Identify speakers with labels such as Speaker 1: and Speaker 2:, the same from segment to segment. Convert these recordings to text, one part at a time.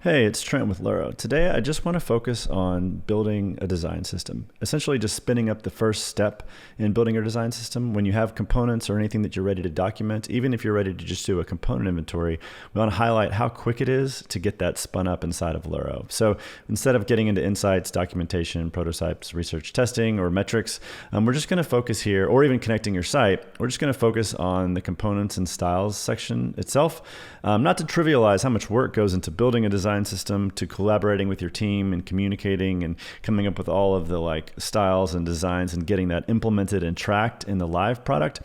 Speaker 1: Hey, it's Trent with Luro. Today, I just want to focus on building a design system, essentially just spinning up the first step in building your design system. When you have components or anything that you're ready to document, even if you're ready to just do a component inventory, we want to highlight how quick it is to get that spun up inside of Luro. So instead of getting into insights, documentation, prototypes, research testing, or metrics, we're just going to focus here, or even connecting your site, we're just going to focus on the components and styles section itself. Not to trivialize how much work goes into building a design system, to collaborating with your team and communicating and coming up with all of the styles and designs and getting that implemented and tracked in the live product.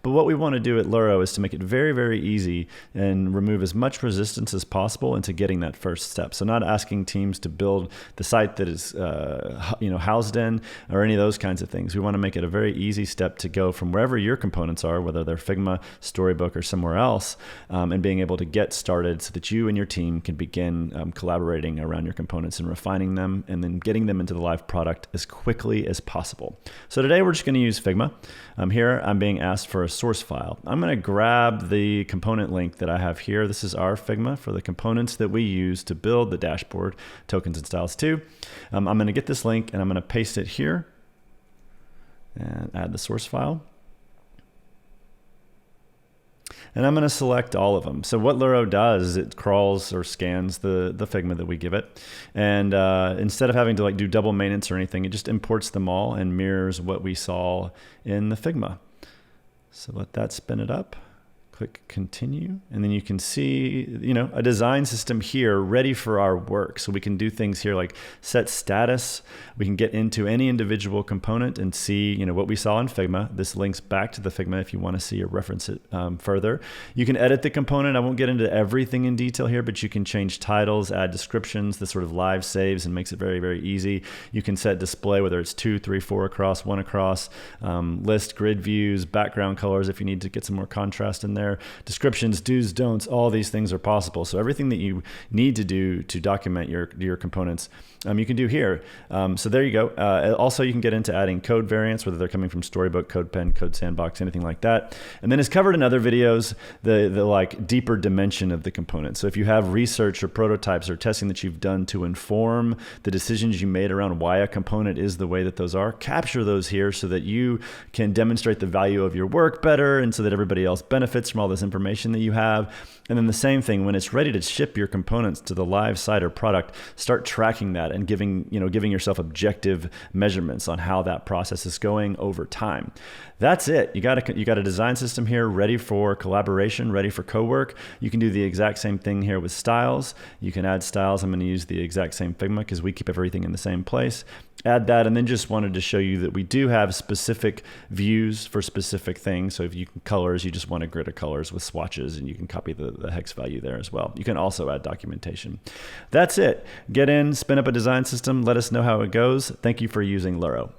Speaker 1: But what we want to do at Luro is to make it very, very easy and remove as much resistance as possible into getting that first step. So not asking teams to build the site that is housed in or any of those kinds of things. We want to make it a very easy step to go from wherever your components are, whether they're Figma, Storybook, or somewhere else, and being able to get started so that you and your team can begin collaborating around your components and refining them and then getting them into the live product as quickly as possible. So today we're just going to use Figma. Here I'm being asked for a source file. I'm going to grab the component link that I have here. This is our Figma for the components that we use to build the dashboard, tokens and styles 2. I'm going to get this link and I'm going to paste it here and add the source file. And I'm going to select all of them. So what Luro does is it crawls or scans the Figma that we give it. And instead of having to do double maintenance or anything, it just imports them all and mirrors what we saw in the Figma. So let that spin it up. Click continue, and then you can see, a design system here ready for our work. So we can do things here like set status. We can get into any individual component and see, what we saw in Figma. This links back to the Figma if you want to see or reference it further. You can edit the component. I won't get into everything in detail here, but you can change titles, add descriptions. This sort of live saves and makes it very, very easy. You can set display, whether it's 2, 3, 4 across, 1 across, list grid views, background colors if you need to get some more contrast in there. Descriptions, do's, don'ts, all these things are possible. So everything that you need to do to document your components, you can do here. So there you go. Also, you can get into adding code variants, whether they're coming from Storybook, CodePen, Code Sandbox, anything like that. And then it's covered in other videos, the deeper dimension of the component. So if you have research or prototypes or testing that you've done to inform the decisions you made around why a component is the way that those are, capture those here so that you can demonstrate the value of your work better and so that everybody else benefits from all this information that you have. And then the same thing, when it's ready to ship your components to the live site or product, start tracking that and giving yourself objective measurements on how that process is going over time. That's it. You got a design system here ready for collaboration, ready for co-work. You can do the exact same thing here with styles. You can add styles. I'm going to use the exact same Figma because we keep everything in the same place. Add that, and then just wanted to show you that we do have specific views for specific things. So if you can colors, you just want a grid of colors with swatches, and you can copy the hex value there as well. You can also add documentation. That's it. Get in, spin up a design system. Let us know how it goes. Thank you for using Luro.